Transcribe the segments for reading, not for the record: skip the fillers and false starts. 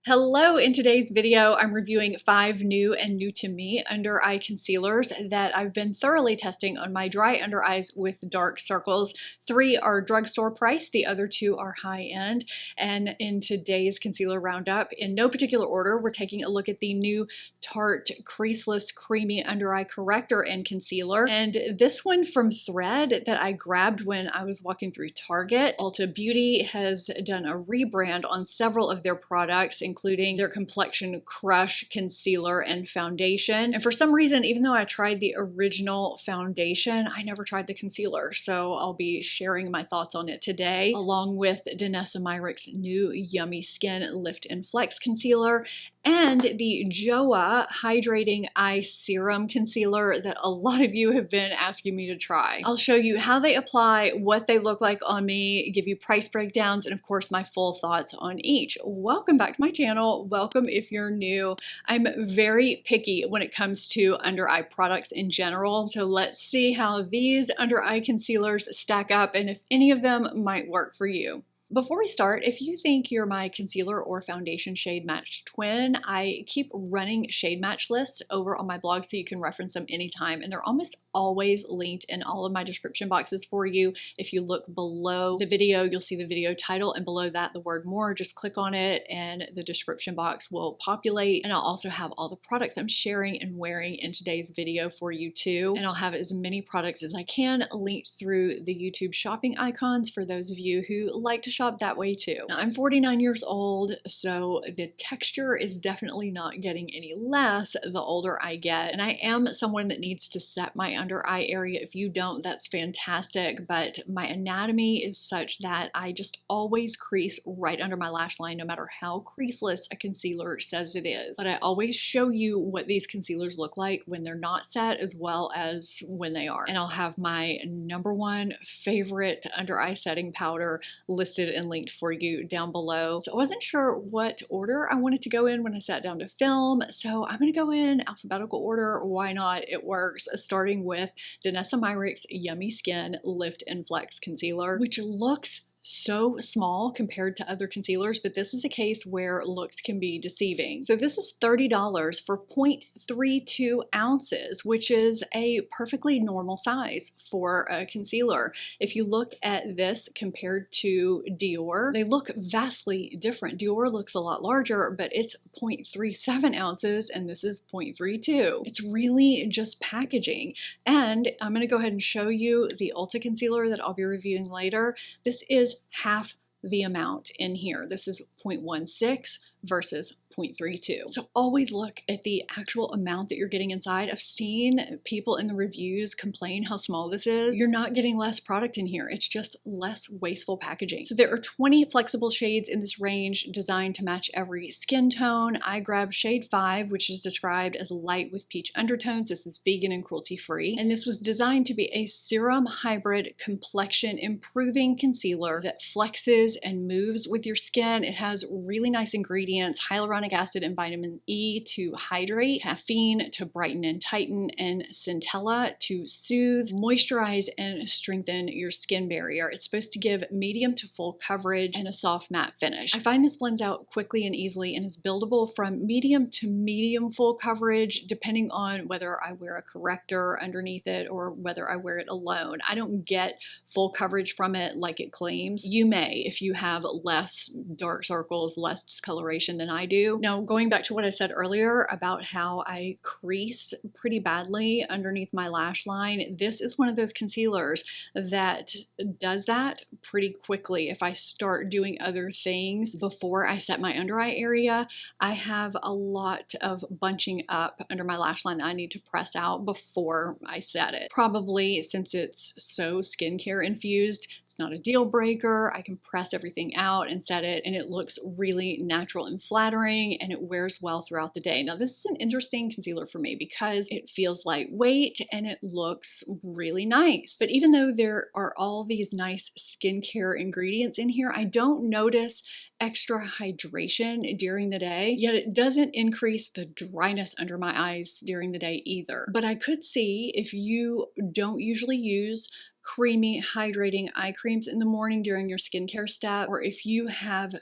Hello, in today's video, I'm reviewing 5 new and new to me under eye concealers that I've been thoroughly testing on my dry under eyes with dark circles. 3 are drugstore price, the other 2 are high end. And in today's concealer roundup, in no particular order, we're taking a look at the new Tarte Creaseless Creamy Under Eye Corrector and Concealer. And this one from Thread that I grabbed when I was walking through Target. Ulta Beauty has done a rebrand on several of their products, including their Complexion Crush Concealer and Foundation. And for some reason, even though I tried the original foundation, I never tried the concealer. So I'll be sharing my thoughts on it today, along with Danessa Myricks' new Yummy Skin Lift and Flex Concealer and the JOAH Hydrating Eye Serum Concealer that a lot of you have been asking me to try. I'll show you how they apply, what they look like on me, give you price breakdowns, and of course my full thoughts on each. Welcome back to my channel. Welcome if you're new. I'm very picky when it comes to under eye products in general, so let's see how these under eye concealers stack up and if any of them might work for you. Before we start, if you think you're my concealer or foundation shade match twin, I keep running shade match lists over on my blog so you can reference them anytime, and they're almost always linked in all of my description boxes for you. If you look below the video, you'll see the video title, and below that the word more. Just click on it and the description box will populate, and I'll also have all the products I'm sharing and wearing in today's video for you too. And I'll have as many products as I can linked through the YouTube shopping icons for those of you who like to shop that way too. Now, I'm 49 years old, so the texture is definitely not getting any less the older I get. And I am someone that needs to set my under eye area. If you don't, that's fantastic, but my anatomy is such that I just always crease right under my lash line, no matter how creaseless a concealer says it is. But I always show you what these concealers look like when they're not set as well as when they are. And I'll have my #1 favorite under eye setting powder listed and linked for you down below. So I wasn't sure what order I wanted to go in when I sat down to film, so I'm gonna go in alphabetical order. Why not? It works. Starting with Danessa Myricks' Yummy Skin Lift and Flex Concealer, which looks so small compared to other concealers, but this is a case where looks can be deceiving. So this is $30 for 0.32 ounces, which is a perfectly normal size for a concealer. If you look at this compared to Dior, they look vastly different. Dior looks a lot larger, but it's 0.37 ounces and this is 0.32. It's really just packaging. And I'm gonna go ahead and show you the Ulta concealer that I'll be reviewing later. This is half the amount in here. This is 0.16 versus 0.32. So always look at the actual amount that you're getting inside. I've seen people in the reviews complain how small this is. You're not getting less product in here. It's just less wasteful packaging. So there are 20 flexible shades in this range designed to match every skin tone. I grabbed shade 5, which is described as light with peach undertones. This is vegan and cruelty free. And this was designed to be a serum hybrid complexion improving concealer that flexes and moves with your skin. It has really nice ingredients, hyaluronic acid and vitamin E to hydrate, caffeine to brighten and tighten, and centella to soothe, moisturize, and strengthen your skin barrier. It's supposed to give medium to full coverage and a soft matte finish. I find this blends out quickly and easily and is buildable from medium to medium full coverage, depending on whether I wear a corrector underneath it or whether I wear it alone. I don't get full coverage from it like it claims. You may if you have less dark circles, less discoloration than I do. Now, going back to what I said earlier about how I crease pretty badly underneath my lash line, this is one of those concealers that does that pretty quickly. If I start doing other things before I set my under eye area, I have a lot of bunching up under my lash line that I need to press out before I set it. Probably since it's so skincare infused, it's not a deal breaker. I can press everything out and set it, and it looks really natural and flattering, and it wears well throughout the day. Now, this is an interesting concealer for me because it feels lightweight and it looks really nice. But even though there are all these nice skincare ingredients in here, I don't notice extra hydration during the day, yet it doesn't increase the dryness under my eyes during the day either. But I could see if you don't usually use creamy hydrating eye creams in the morning during your skincare step, or if you have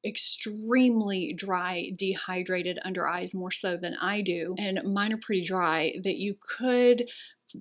extremely dry, dehydrated under eyes, more so than I do, and mine are pretty dry, that you could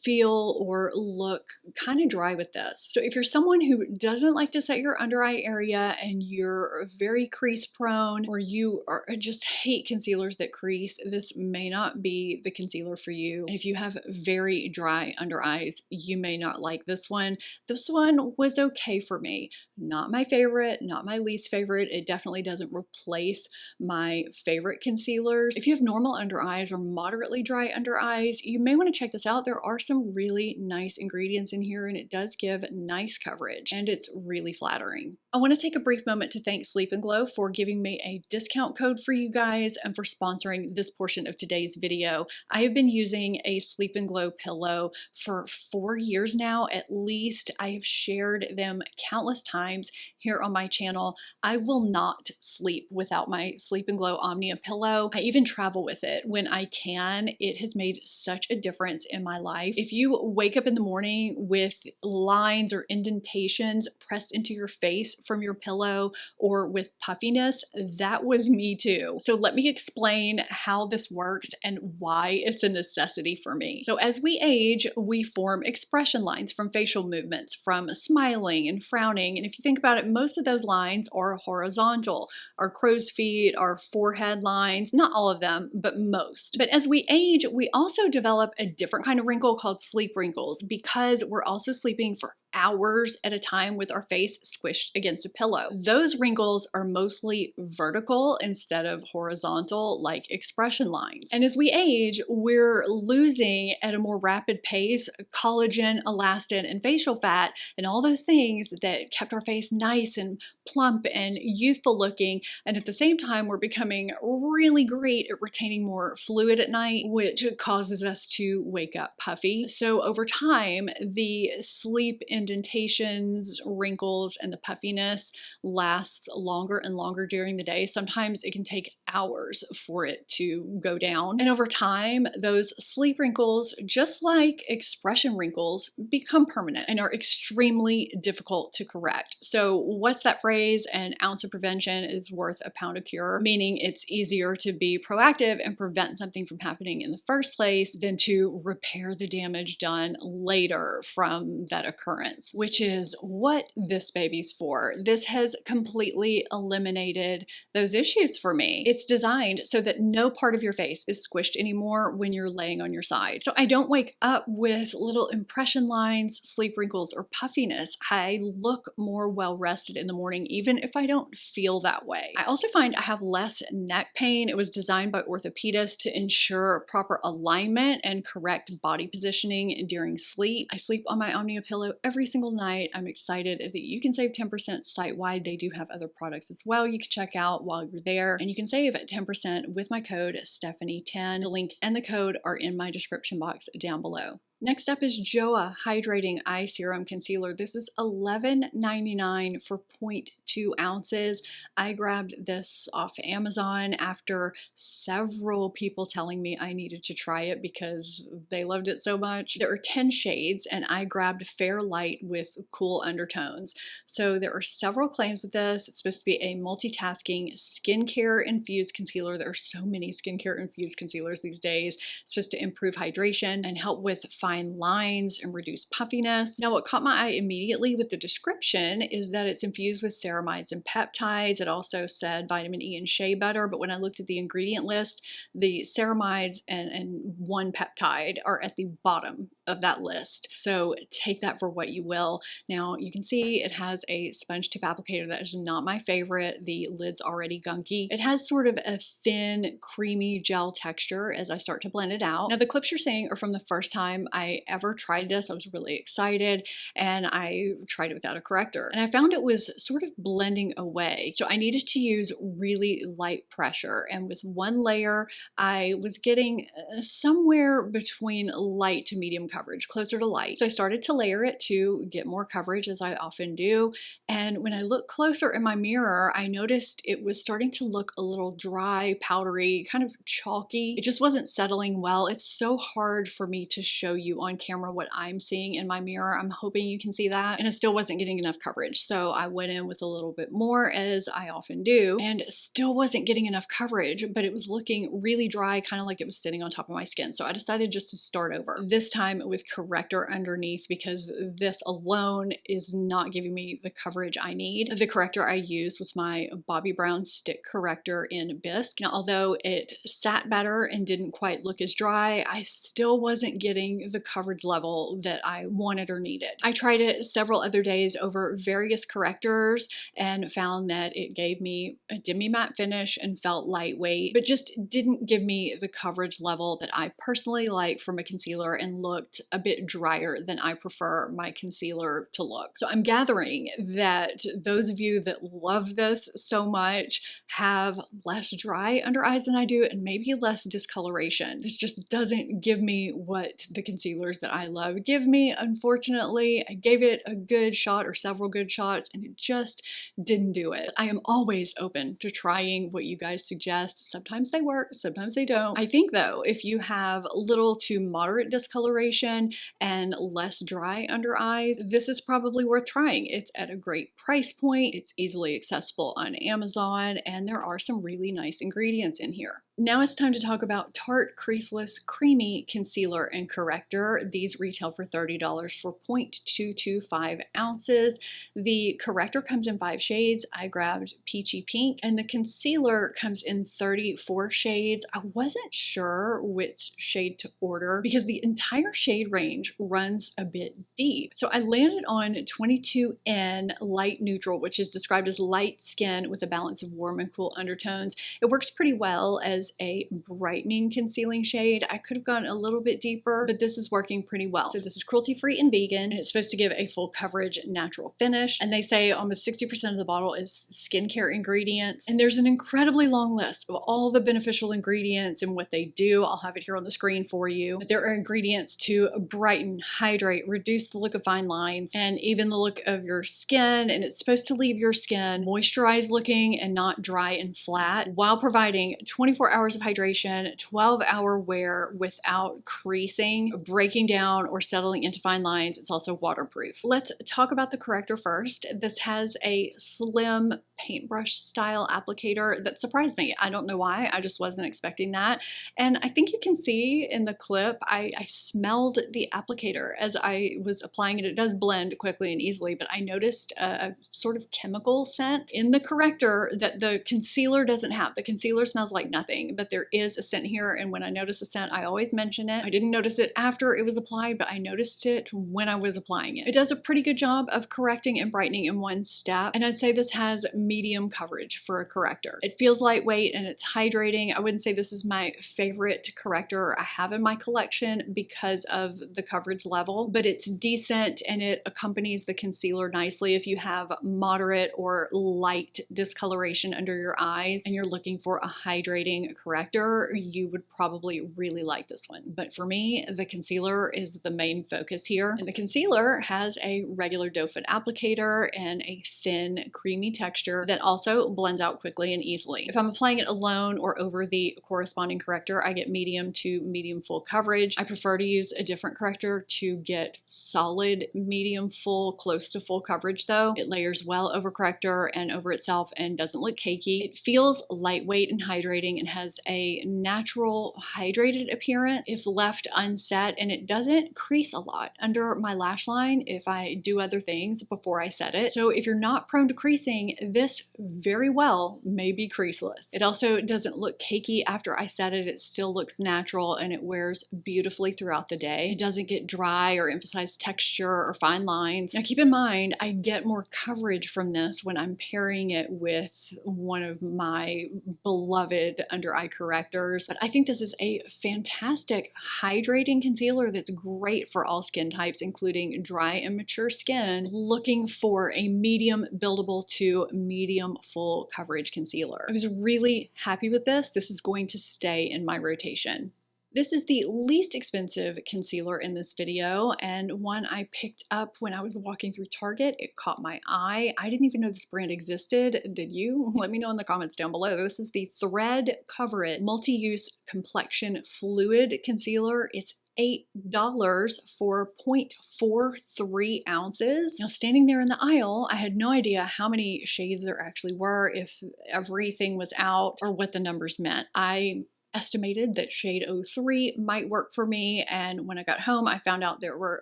feel or look kind of dry with this. So if you're someone who doesn't like to set your under eye area and you're very crease prone, or you just hate concealers that crease, this may not be the concealer for you. And if you have very dry under eyes, you may not like this one. This one was okay for me. Not my favorite, not my least favorite. It definitely doesn't replace my favorite concealers. If you have normal under eyes or moderately dry under eyes, you may want to check this out. There are some really nice ingredients in here, and it does give nice coverage, and it's really flattering. I want to take a brief moment to thank Sleep & Glow for giving me a discount code for you guys and for sponsoring this portion of today's video. I have been using a Sleep & Glow pillow for 4 years now at least. I have shared them countless times here on my channel. I will not sleep without my Sleep & Glow Omnia pillow. I even travel with it when I can. It has made such a difference in my life. If you wake up in the morning with lines or indentations pressed into your face from your pillow, or with puffiness, that was me too. So let me explain how this works and why it's a necessity for me. So as we age, we form expression lines from facial movements, from smiling and frowning. And if you think about it, most of those lines are horizontal. Our crow's feet, our forehead lines, not all of them, but most. But as we age, we also develop a different kind of wrinkle called sleep wrinkles, because we're also sleeping for hours at a time with our face squished against a pillow. Those wrinkles are mostly vertical instead of horizontal, like expression lines. And as we age, we're losing at a more rapid pace collagen, elastin, and facial fat, and all those things that kept our face nice and plump and youthful looking. And at the same time, we're becoming really great at retaining more fluid at night, which causes us to wake up puffy. So over time, the sleep indentations, wrinkles, and the puffiness lasts longer and longer during the day. Sometimes it can take hours for it to go down. And over time, those sleep wrinkles, just like expression wrinkles, become permanent and are extremely difficult to correct. So what's that phrase? An ounce of prevention is worth a pound of cure, meaning it's easier to be proactive and prevent something from happening in the first place than to repair the damage done later from that occurrence, which is what this baby's for. This has completely eliminated those issues for me. It's designed so that no part of your face is squished anymore when you're laying on your side. So I don't wake up with little impression lines, sleep wrinkles, or puffiness. I look more well rested in the morning, even if I don't feel that way. I also find I have less neck pain. It was designed by orthopedists to ensure proper alignment and correct body positioning during sleep. I sleep on my Omnia pillow every single night. I'm excited that you can save 10% site-wide. They do have other products as well you can check out while you're there, and you can save 10% with my code Stephanie10. The link and the code are in my description box down below. Next up is JOAH Hydrating Eye Serum Concealer. This is $11.99 for 0.2 ounces. I grabbed this off Amazon after several people telling me I needed to try it because they loved it so much. There are 10 shades, and I grabbed Fair Light with Cool Undertones. So there are several claims with this. It's supposed to be a multitasking skincare infused concealer. There are so many skincare infused concealers these days. It's supposed to improve hydration and help with fine lines and reduce puffiness. Now, what caught my eye immediately with the description is that it's infused with ceramides and peptides. It also said vitamin E and shea butter, but when I looked at the ingredient list, the ceramides and one peptide are at the bottom of that list. So take that for what you will. Now, you can see it has a sponge tip applicator that is not my favorite. The lid's already gunky. It has sort of a thin, creamy gel texture as I start to blend it out. Now, the clips you're seeing are from the first time I ever tried this. I was really excited, and I tried it without a corrector, and I found it was sort of blending away. So I needed to use really light pressure, and with one layer, I was getting somewhere between light to medium coverage, closer to light. So I started to layer it to get more coverage, as I often do. And when I looked closer in my mirror, I noticed it was starting to look a little dry, powdery, kind of chalky. It just wasn't settling well. It's so hard for me to show you on camera what I'm seeing in my mirror. I'm hoping you can see that. And it still wasn't getting enough coverage. So I went in with a little bit more, as I often do, and still wasn't getting enough coverage, but it was looking really dry, kind of like it was sitting on top of my skin. So I decided just to start over, this time with corrector underneath, because this alone is not giving me the coverage I need. The corrector I used was my Bobbi Brown stick corrector in Bisque. Now, although it sat better and didn't quite look as dry, I still wasn't getting the coverage level that I wanted or needed. I tried it several other days over various correctors and found that it gave me a demi-matte finish and felt lightweight, but just didn't give me the coverage level that I personally like from a concealer, and looked a bit drier than I prefer my concealer to look. So I'm gathering that those of you that love this so much have less dry under eyes than I do, and maybe less discoloration. This just doesn't give me what the concealers that I love give me, unfortunately. I gave it a good shot or several good shots, and it just didn't do it. I am always open to trying what you guys suggest. Sometimes they work, sometimes they don't. I think though, if you have little to moderate discoloration and less dry under eyes, this is probably worth trying. It's at a great price point, it's easily accessible on Amazon, and there are some really nice ingredients in here. Now it's time to talk about Tarte Creaseless Creamy Concealer and Corrector. These retail for $30 for 0.225 ounces. The corrector comes in 5 shades. I grabbed Peachy Pink, and the concealer comes in 34 shades. I wasn't sure which shade to order because the entire shade range runs a bit deep. So I landed on 22N Light Neutral, which is described as light skin with a balance of warm and cool undertones. It works pretty well as a brightening concealing shade. I could have gone a little bit deeper, but this is working pretty well. So this is cruelty-free and vegan, and it's supposed to give a full coverage natural finish. And they say almost 60% of the bottle is skincare ingredients. And there's an incredibly long list of all the beneficial ingredients and what they do. I'll have it here on the screen for you. But there are ingredients to brighten, hydrate, reduce the look of fine lines, and even the look of your skin. And it's supposed to leave your skin moisturized looking and not dry and flat, while providing 24 hours of hydration, 12-hour wear without creasing, breaking down, or settling into fine lines. It's also waterproof. Let's talk about the corrector first. This has a slim paintbrush style applicator that surprised me. I don't know why, I just wasn't expecting that. And I think you can see in the clip, I smelled the applicator as I was applying it. It does blend quickly and easily, but I noticed a sort of chemical scent in the corrector that the concealer doesn't have. The concealer smells like nothing, but there is a scent here, and when I notice a scent, I always mention it. I didn't notice it after it was applied, but I noticed it when I was applying it. It does a pretty good job of correcting and brightening in one step, and I'd say this has medium coverage for a corrector. It feels lightweight and it's hydrating. I wouldn't say this is my favorite corrector I have in my collection because of the coverage level, but it's decent and it accompanies the concealer nicely. If you have moderate or light discoloration under your eyes and you're looking for a hydrating corrector, you would probably really like this one. But for me, the concealer is the main focus here. And the concealer has a regular doe foot applicator and a thin, creamy texture that also blends out quickly and easily. If I'm applying it alone or over the corresponding corrector, I get medium to medium full coverage. I prefer to use a different corrector to get solid medium full, close to full coverage though. It layers well over corrector and over itself and doesn't look cakey. It feels lightweight and hydrating and has a natural hydrated appearance if left unset, and it doesn't crease a lot under my lash line if I do other things before I set it. So if you're not prone to creasing, this very well may be creaseless. It also doesn't look cakey after I set it. It still looks natural and it wears beautifully throughout the day. It doesn't get dry or emphasize texture or fine lines. Now keep in mind, I get more coverage from this when I'm pairing it with one of my beloved under eye correctors. But I think this is a fantastic hydrating concealer that's great for all skin types, including dry and mature skin looking for a medium buildable to medium full coverage concealer. I was really happy with this. This is going to stay in my rotation. This is the least expensive concealer in this video, and one I picked up when I was walking through Target. It caught my eye. I didn't even know this brand existed. Did you? Let me know in the comments down below. This is the Thread Cover It Multi-Use Complexion Fluid Concealer. It's $8 for 0.43 ounces. Now, standing there in the aisle, I had no idea how many shades there actually were, if everything was out, or what the numbers meant. I estimated that shade 03 might work for me, and when I got home I found out there were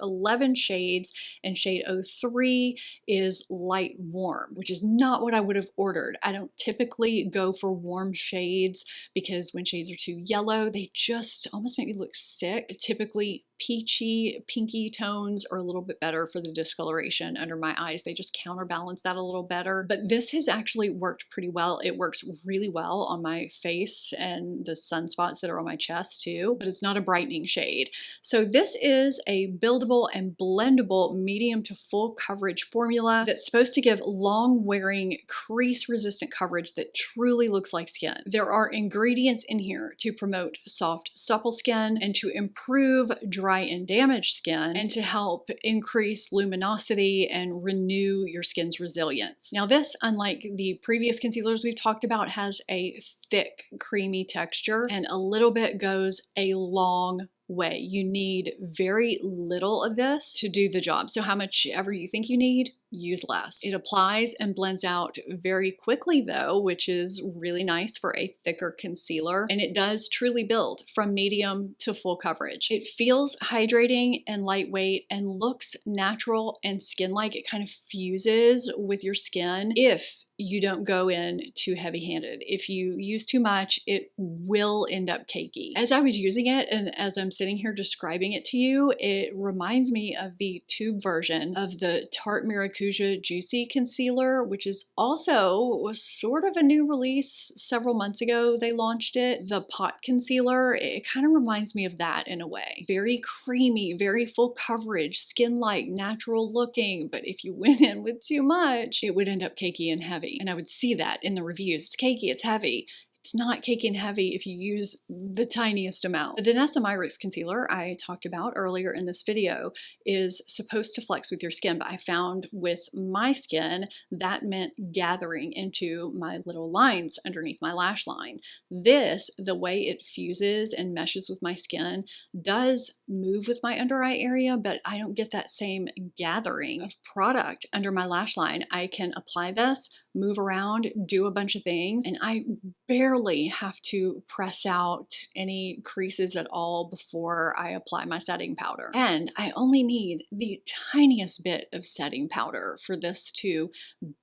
11 shades, and shade 03 is light warm, which is not what I would have ordered. I don't typically go for warm shades because when shades are too yellow they just almost make me look sick. Typically peachy, pinky tones are a little bit better for the discoloration under my eyes. They just counterbalance that a little better. But this has actually worked pretty well. It works really well on my face and the sunspots that are on my chest too, but it's not a brightening shade. So this is a buildable and blendable medium to full coverage formula that's supposed to give long wearing, crease resistant coverage that truly looks like skin. There are ingredients in here to promote soft, supple skin and to improve dry and damaged skin, and to help increase luminosity and renew your skin's resilience. Now this, unlike the previous concealers we've talked about, has a thick, creamy texture, and a little bit goes a long way. You need very little of this to do the job. So how much ever you think you need, use less. It applies and blends out very quickly though, which is really nice for a thicker concealer. And it does truly build from medium to full coverage. It feels hydrating and lightweight and looks natural and skin-like. It kind of fuses with your skin if you don't go in too heavy-handed. If you use too much, it will end up cakey. As I was using it and as I'm sitting here describing it to you, it reminds me of the tube version of the Tarte Myricks Juicy Concealer, which is also sort of a new release. Several months ago they launched it. The Pot Concealer, it kind of reminds me of that in a way. Very creamy, very full coverage, skin-like, natural looking, but if you went in with too much, it would end up cakey and heavy. And I would see that in the reviews. It's cakey, it's heavy. It's not cakey and heavy if you use the tiniest amount. The Danessa Myricks concealer I talked about earlier in this video is supposed to flex with your skin, but I found with my skin that meant gathering into my little lines underneath my lash line. This, the way it fuses and meshes with my skin, does move with my under eye area, but I don't get that same gathering of product under my lash line. I can apply this, move around, do a bunch of things, and I barely have to press out any creases at all before I apply my setting powder. And I only need the tiniest bit of setting powder for this to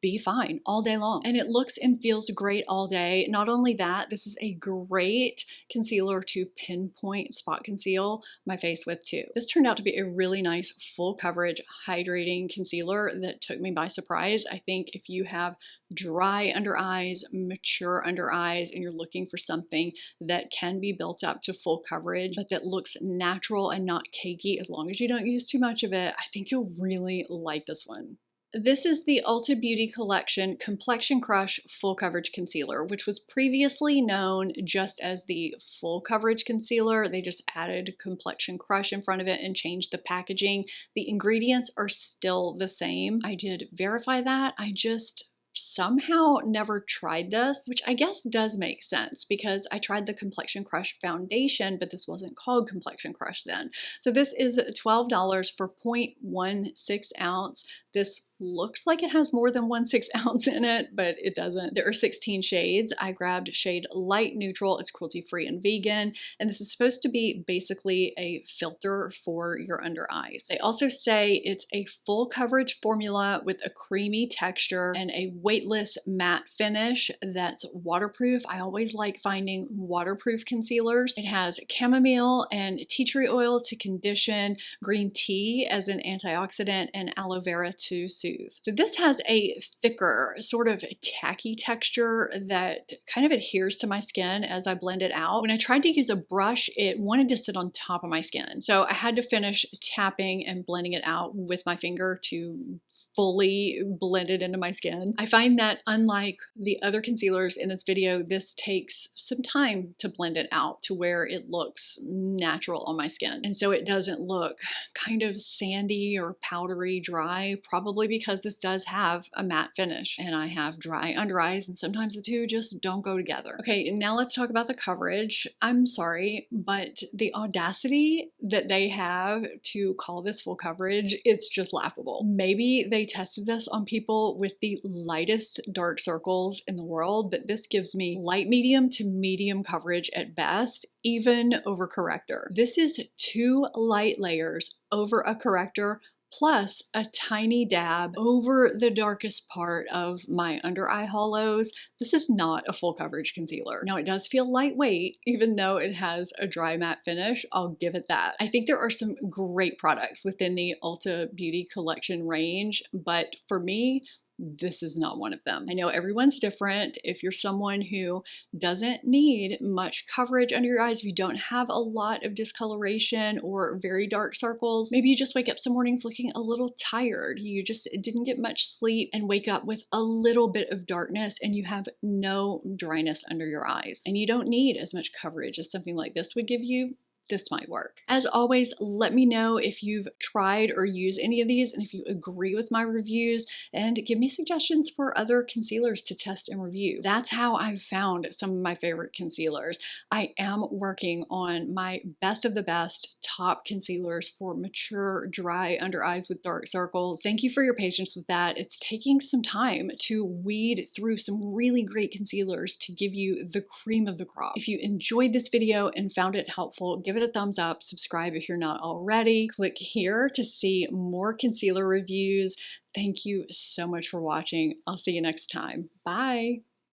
be fine all day long. And it looks and feels great all day. Not only that, this is a great concealer to pinpoint spot conceal my face with too. This turned out to be a really nice full coverage hydrating concealer that took me by surprise. I think if you have dry under eyes, mature under eyes, and you're looking for something that can be built up to full coverage, but that looks natural and not cakey, as long as you don't use too much of it, I think you'll really like this one. This is the Ulta Beauty Collection Complexion Crush Full Coverage Concealer, which was previously known just as the Full Coverage Concealer. They just added Complexion Crush in front of it and changed the packaging. The ingredients are still the same. I did verify that. I just somehow never tried this, which I guess does make sense because I tried the Complexion Crush foundation, but this wasn't called Complexion Crush then. So this is $12 for 0.16 ounce. This looks like it has more than 1/6 ounce in it, but it doesn't. There are 16 shades. I grabbed shade Light Neutral. It's cruelty-free and vegan, and this is supposed to be basically a filter for your under eyes. They also say it's a full coverage formula with a creamy texture and a weightless matte finish that's waterproof. I always like finding waterproof concealers. It has chamomile and tea tree oil to condition, green tea as an antioxidant, and aloe vera to soothe. So this has a thicker, sort of tacky texture that kind of adheres to my skin as I blend it out. When I tried to use a brush, it wanted to sit on top of my skin. So I had to finish tapping and blending it out with my finger to fully blended into my skin. I find that unlike the other concealers in this video, this takes some time to blend it out to where it looks natural on my skin. And so it doesn't look kind of sandy or powdery dry, probably because this does have a matte finish and I have dry under eyes, and sometimes the two just don't go together. Okay, now let's talk about the coverage. I'm sorry, but the audacity that they have to call this full coverage, it's just laughable. Maybe they tested this on people with the lightest dark circles in the world, but this gives me light medium to medium coverage at best, even over corrector. This is 2 light layers over a corrector plus a tiny dab over the darkest part of my under eye hollows. This is not a full coverage concealer. Now, it does feel lightweight, even though it has a dry matte finish. I'll give it that. I think there are some great products within the Ulta Beauty collection range, but for me, this is not one of them. I know everyone's different. If you're someone who doesn't need much coverage under your eyes, if you don't have a lot of discoloration or very dark circles, maybe you just wake up some mornings looking a little tired. You just didn't get much sleep and wake up with a little bit of darkness and you have no dryness under your eyes. And you don't need as much coverage as something like this would give you. This might work. As always, let me know if you've tried or used any of these and if you agree with my reviews, and give me suggestions for other concealers to test and review. That's how I've found some of my favorite concealers. I am working on my best of the best top concealers for mature, dry under eyes with dark circles. Thank you for your patience with that. It's taking some time to weed through some really great concealers to give you the cream of the crop. If you enjoyed this video and found it helpful, give it a thumbs up, subscribe if you're not already. Click here to see more concealer reviews. Thank you so much for watching. I'll see you next time. Bye.